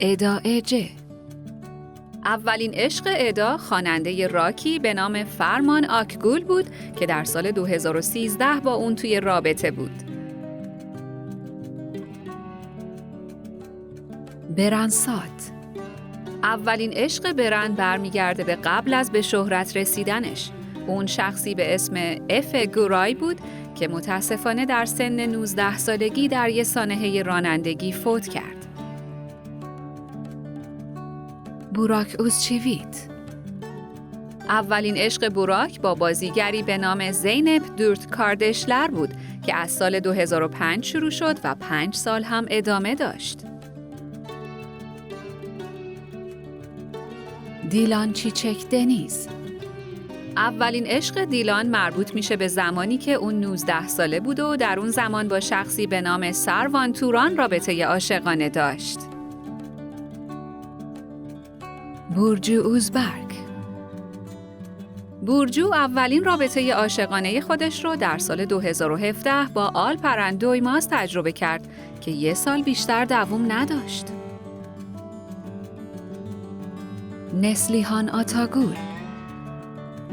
ادا اجه. اولین عشق ادا خواننده راکی به نام فرمان آکگول بود که در سال 2013 با اون توی رابطه بود. برن سات. اولین عشق برن برمیگرده به قبل از به شهرت رسیدنش. اون شخصی به اسم اف گورای بود که متاسفانه در سن 19 سالگی در یه سانحه رانندگی فوت کرد. بوراک اوزچیویت. اولین عشق بوراک با بازیگری به نام زینب دورت کاردشلر بود که از سال 2005 شروع شد و 5 سال هم ادامه داشت. دیلان چیچک دنیز. اولین عشق دیلان مربوط میشه به زمانی که اون 19 ساله بود و در اون زمان با شخصی به نام سروان توران رابطه عاشقانه داشت. بورجو اوزبرگ. بورجو اولین رابطه عاشقانه خودش رو در سال 2017 با آلپرن دویماس تجربه کرد که 1 سال بیشتر دوام نداشت. نسلیهان آتاگول.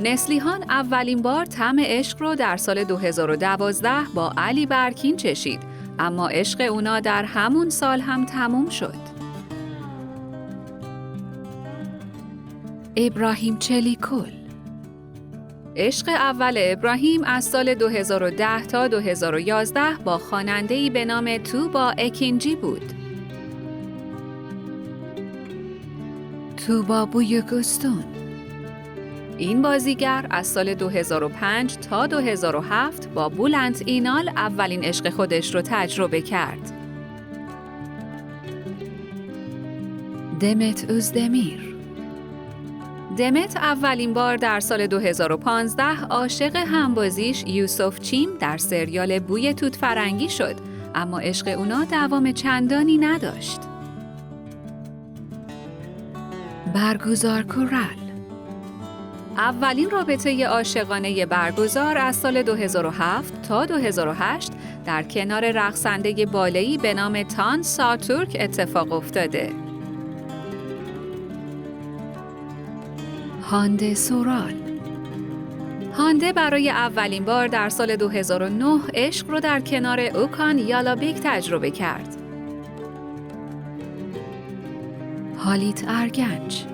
نسلیهان اولین بار طعم عشق رو در سال 2012 با علی برکین چشید، اما عشق اونا در همون سال هم تموم شد. ابراهیم چلیکل. عشق اول ابراهیم از سال 2010 تا 2011 با خواننده‌ای به نام توبا اکینجی بود. توبا بویگوستون. این بازیگر از سال 2005 تا 2007 با بولند اینال اولین عشق خودش رو تجربه کرد. دمت اوزدمیر. دمت اولین بار در سال 2015 عاشق همبازیش یوسف چیم در سریال بوی توت فرنگی شد، اما عشق اونا دوام چندانی نداشت. برگزار کورال. اولین رابطه عاشقانه برگزار از سال 2007 تا 2008 در کنار رقصنده باله‌ای به نام تان ساتورک اتفاق افتاده. هانده سورال. هانده برای اولین بار در سال 2009 عشق رو در کنار اوکان یالابیک تجربه کرد. هالیت ارگنج.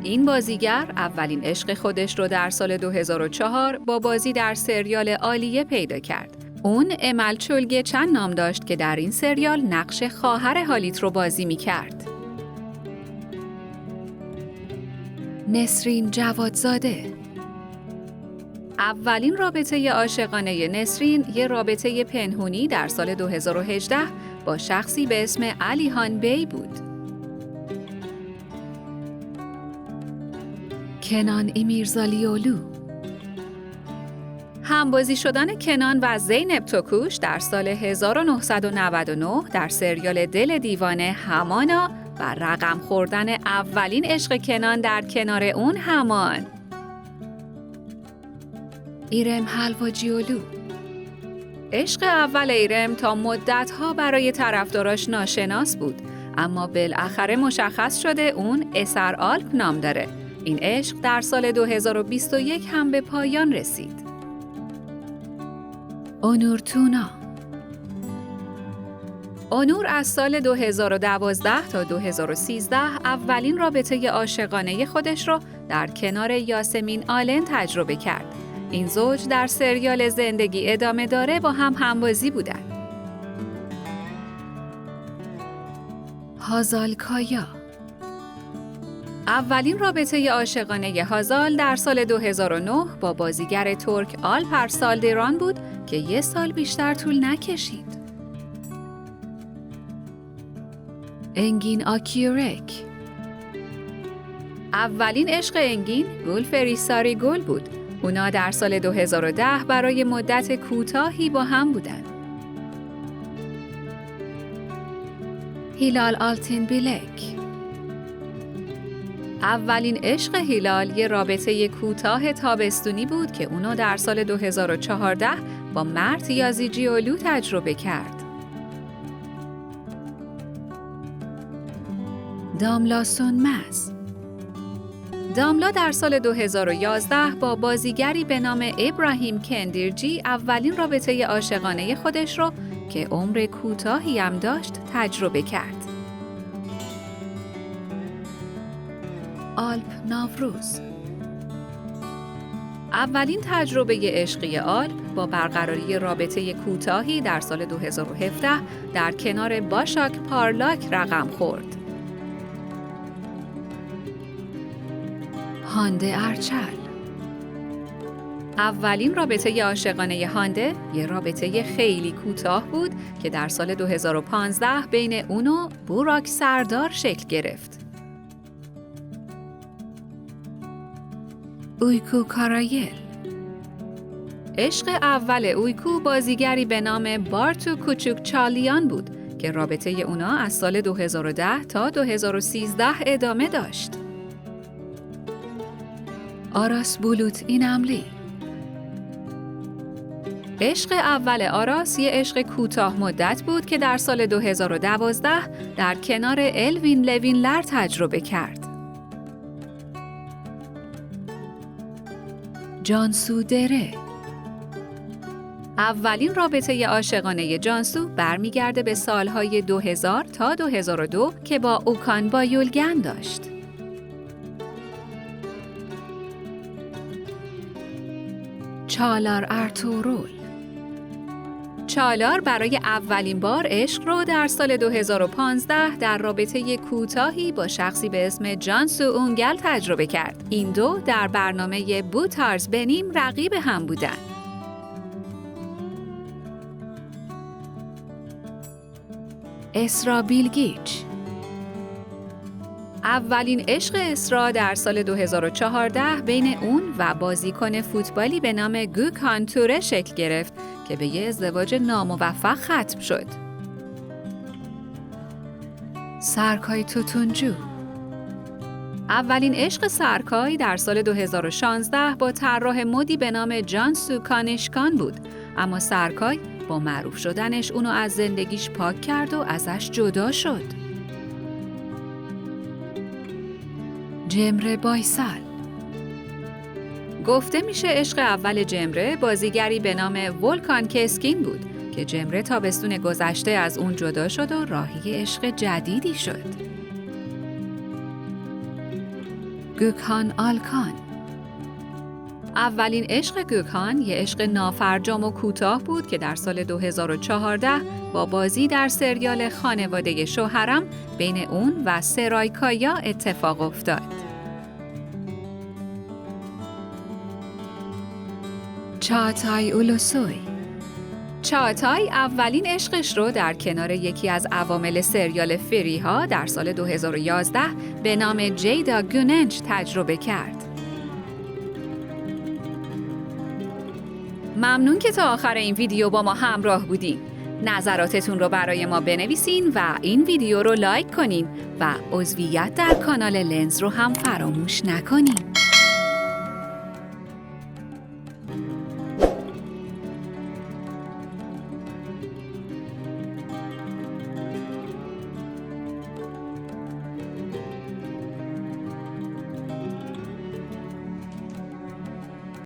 این بازیگر اولین عشق خودش رو در سال 2004 با بازی در سریال عالیه پیدا کرد. اون امل چلگه چند نام داشت که در این سریال نقش خواهر هالیت رو بازی می کرد. نسرین جوادزاده. اولین رابطه عاشقانه نسرین یه رابطه پنهونی در سال 2018 با شخصی به اسم علیهان بی بود. کنان امیرزالیولو. همبازی شدن کنان و زینب توکوش در سال 1999 در سریال دل دیوانه همانا و رقم خوردن اولین عشق کنان در کنار اون همان. ایرم حلواجیولو. عشق اول ایرم تا مدت‌ها برای طرفداراش ناشناس بود، اما بالاخره مشخص شده اون اسر آلپ نام داره. این عشق در سال 2021 هم به پایان رسید. اونور تونا. اونور از سال 2012 تا 2013 اولین رابطه عاشقانه خودش رو در کنار یاسمین آلن تجربه کرد. این زوج در سریال زندگی ادامه داره با هم همبازی بودن. هازال کایا. اولین رابطه عاشقانه هازال در سال 2009 با بازیگر ترک آلپر سالدران بود که 1 سال بیشتر طول نکشید. انگین آکیورک. اولین عشق انگین گولفریساری گل بود. اونا در سال 2010 برای مدت کوتاهی با هم بودن. هیلال آلتین بیلک. اولین عشق هیلال یه رابطه کوتاه تابستونی بود که اونو در سال 2014 با مرت یازیجیولو تجربه کرد. داملا سونمز. داملا در سال 2011 با بازیگری به نام ابراهیم کندیرجی اولین رابطه عاشقانه خودش رو که عمر کوتاهی هم داشت تجربه کرد. آلپ ناوروز. اولین تجربه عشقی آلپ با برقراری رابطه کوتاهی در سال 2017 در کنار باشاک پارلاک رقم خورد. هانده ارچل. اولین رابطه عاشقانه هانده یه رابطه خیلی کوتاه بود که در سال 2015 بین اون و بوراک سردار شکل گرفت. اویکو کارایل. عشق اول اویکو بازیگری به نام بارتو کوچوکچالیان بود که رابطه اونا از سال 2010 تا 2013 ادامه داشت. آراس بولوت ایناملی. عشق اول آراس یه عشق کوتاه مدت بود که در سال 2012 در کنار الوین لوینلر تجربه کرد. جانسو دره. اولین رابطه عاشقانه جانسو برمیگرده به سالهای 2000 تا 2002 که با اوکان بایولگن داشت. چالار ارتورول. چالار برای اولین بار عشق رو در سال 2015 در رابطه کوتاهی با شخصی به اسم جانسو اونگل تجربه کرد. این دو در برنامه بوتارز بنیم رقیب هم بودن. اسرا بیلگیچ. اولین عشق اسرا در سال 2014 بین اون و بازیکن فوتبالی به نام گوکان توره شکل گرفت که به یه ازدواج ناموفق ختم شد. سرکای توتونجو. اولین عشق سرکای در سال 2016 با طراح مدی به نام جانسو کانیشکان بود، اما سرکای با معروف شدنش اونو از زندگیش پاک کرد و ازش جدا شد. جمره بایسل. گفته میشه عشق اول جمره بازیگری به نام ولکان کسکین بود که جمره تابستون گذشته از اون جدا شد و راهی عشق جدیدی شد. گوکان آلکان. اولین عشق گوکان یه عشق نافرجام و کوتاه بود که در سال 2014 با بازی در سریال خانواده شوهرم بین اون و سرایکایا اتفاق افتاد. چاغاتای اولوسوی. چاغاتای اولین عشقش رو در کنار یکی از عوامل سریال فریها در سال 2011 به نام جیدا گوننج تجربه کرد. ممنون که تا آخر این ویدیو با ما همراه بودین. نظراتتون رو برای ما بنویسین و این ویدیو رو لایک کنین و عضویت در کانال لنز رو هم فراموش نکنین.